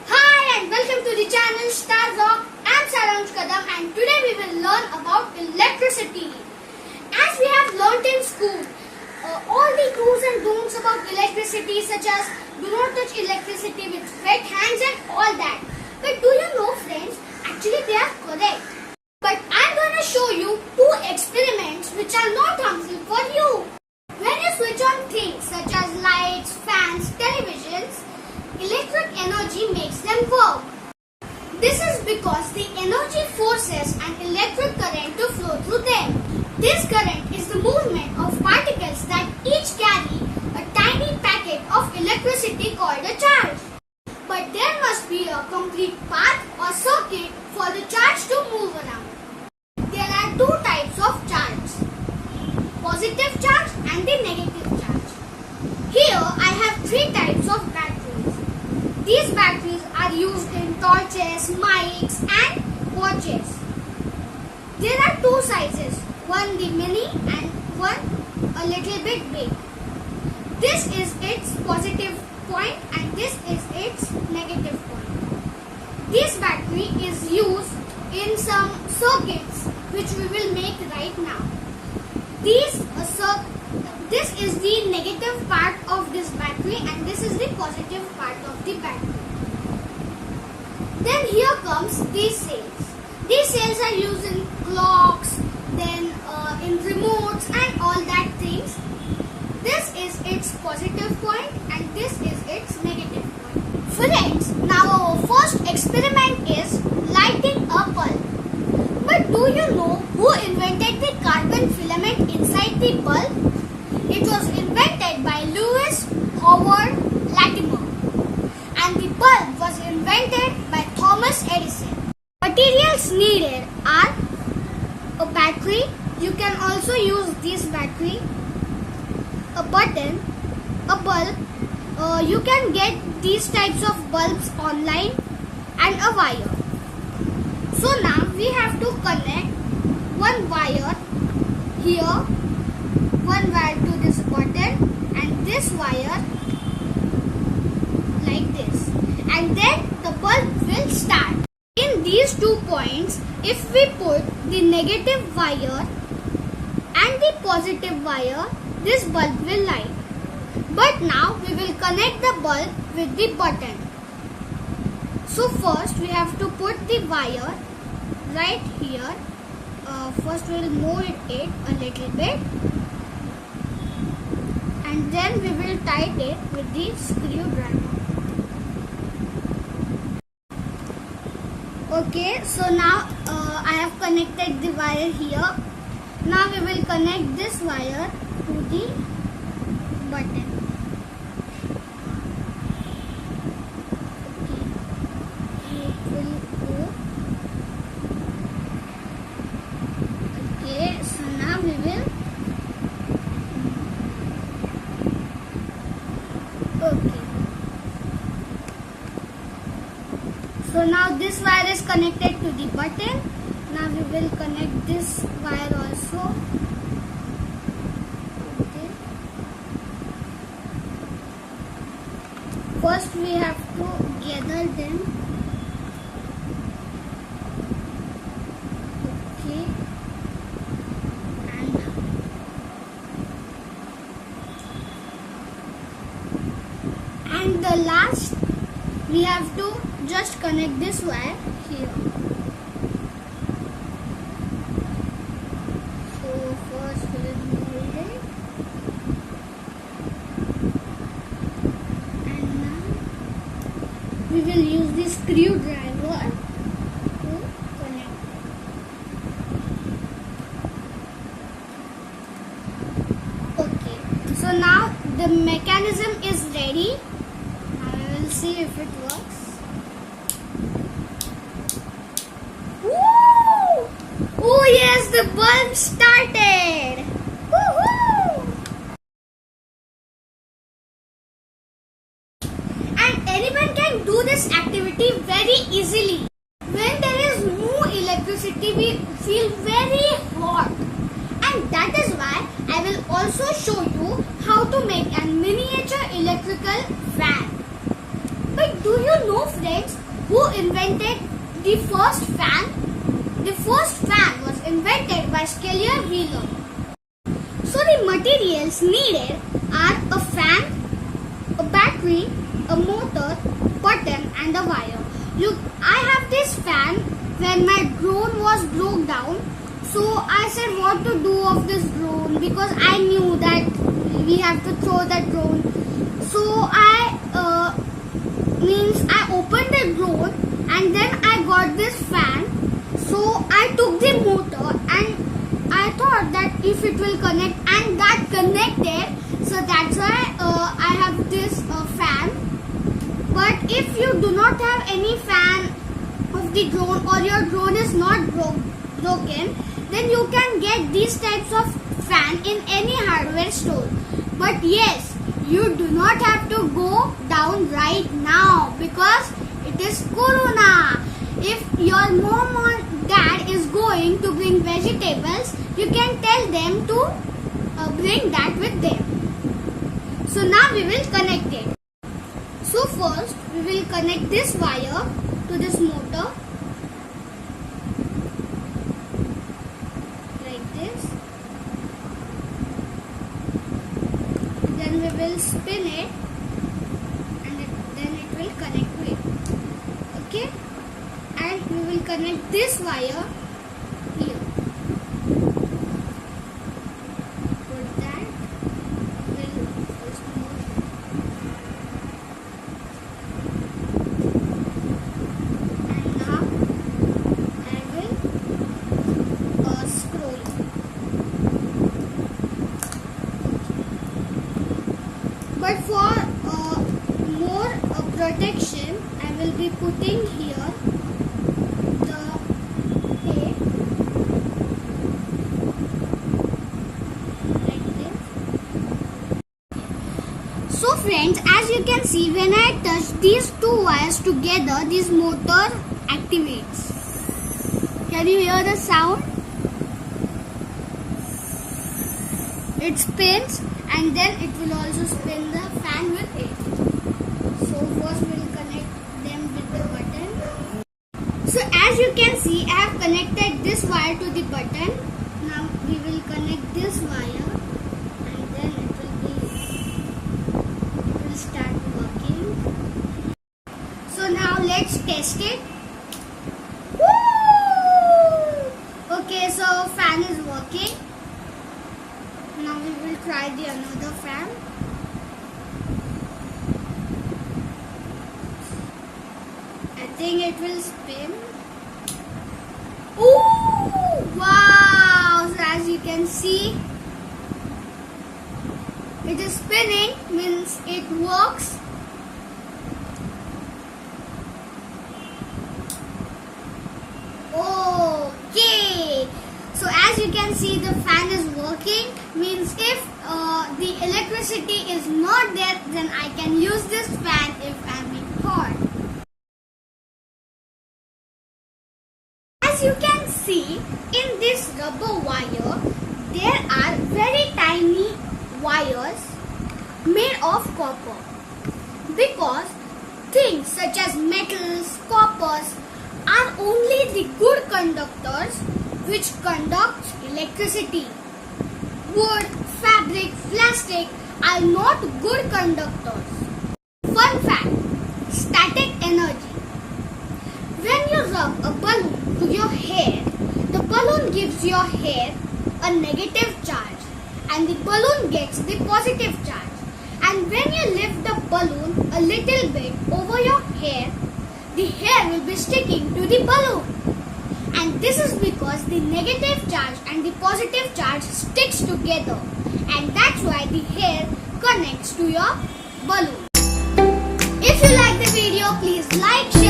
Hi and welcome to the channel Star Rock. I'm Saransh Kadam and today we will learn about electricity. As we have learnt in school, all the do's and don'ts about electricity, such as do not touch electricity with wet hands and all that. But do you know, friends, actually they are correct. But I'm gonna show you two experiments which are not harmful for you. When you switch on things such as lights, fans, televisions, electric energy makes them work. This is because the energy forces an electric current to flow through them. This current is the movement of particles that each carry a tiny packet of electricity called a charge. But there must be a complete path or circuit for the charge to move around. There are two types of charge: positive charge and the negative charge. Here I have three types of batteries. These batteries are used in torches, mics and watches. There are two sizes, one the mini and one a little bit big. This is its positive point and this is its negative point. This battery is used in some circuits which we will make right now. This is the negative part of this battery and this is the positive part of the battery. Then here comes these cells. These cells are used in clocks, then in remotes and all that things. This is its positive point and this is its negative point. Friends, now our first experiment is lighting a bulb. But do you know who invented the carbon filament inside the bulb? It was invented by Lewis Howard Latimer. And the bulb was invented by Thomas Edison. Materials needed are a battery. You can also use this battery, a button, a bulb. You can get these types of bulbs online, and a wire. So now we have to connect one wire here, one wire to this button and this wire like this, and then the bulb will start. In these 2 points, if we put the negative wire and the positive wire, this bulb will light. But now we will connect the bulb with the button. So first we have to put the wire right here. First we will move it a little bit and then we will tighten it with the screwdriver. Okay, so now I have connected the wire here. Now we will connect this wire to the button. Okay, so now we will. Okay. So now this wire is connected to the button. Now we will connect this wire also. Okay. First we have to gather them. Okay. And the last, we have to just connect this wire here. So first we will move it, and now we will use the screwdriver to connect. Okay, so now the mechanism is ready. Now we will see if it works. Woo! Oh yes, the bulb started! Woohoo! And anyone can do this activity very easily. When there is no electricity, we feel very hot. And that is why I will also show you how to make a miniature electrical fan. But do you know, friends, who invented the first fan? The first fan was invented by Schuyler Wheeler. So the materials needed are a fan, a battery, a motor, button and a wire. Look, I have this fan when my drone was broke down. So I said what to do of this drone because I knew that we have to throw that drone. So I opened the drone and then I got this fan. So I took the motor and I thought that if it will connect, and that connected. So that's why I have this fan. But if you do not have any fan of the drone or your drone is not broken, then you can get these types of fan in any hardware store. But yes, you do not have to go down right now because it is Corona. If your mom or dad is going to bring vegetables, you can tell them to bring that with them. So now we will connect it. So first we will connect this wire to this motor. Like this. Then we will spin it and then it will connect to it. Okay? And we will connect this wire here. Put that. Will first move. And now I will scroll. But for more protection, I will be putting here the tape like this. So friends, as you can see, when I touch these two wires together, this motor activates. Can you hear the sound? It spins and then it will also spin the fan with it. So first we will connect them with the button. So as you can see, I have connected this wire to the button. Now we will connect this wire and then it will start working. So now let's test it. Woo! Okay, so fan is working. Now we will try the another fan. I think it will spin. Ooh! Wow! So as you can see, it is spinning, means it works. Okay! So as you can see, the fan is working, means if the electricity is not there, then I can use this fan if I'm being hot. As you can see, in this rubber wire, there are very tiny wires made of copper. Because things such as metals, coppers are only the good conductors which conducts electricity. Wood, fabric, plastic are not good conductors. Fun fact, static energy. When you rub a balloon to your hair, the balloon gives your hair a negative charge and the balloon gets the positive charge. And when you lift the balloon a little bit over your hair, the hair will be sticking to the balloon. And this is because the negative charge and the positive charge sticks together, and that's why the hair connects to your balloon. If you like the video, please like, share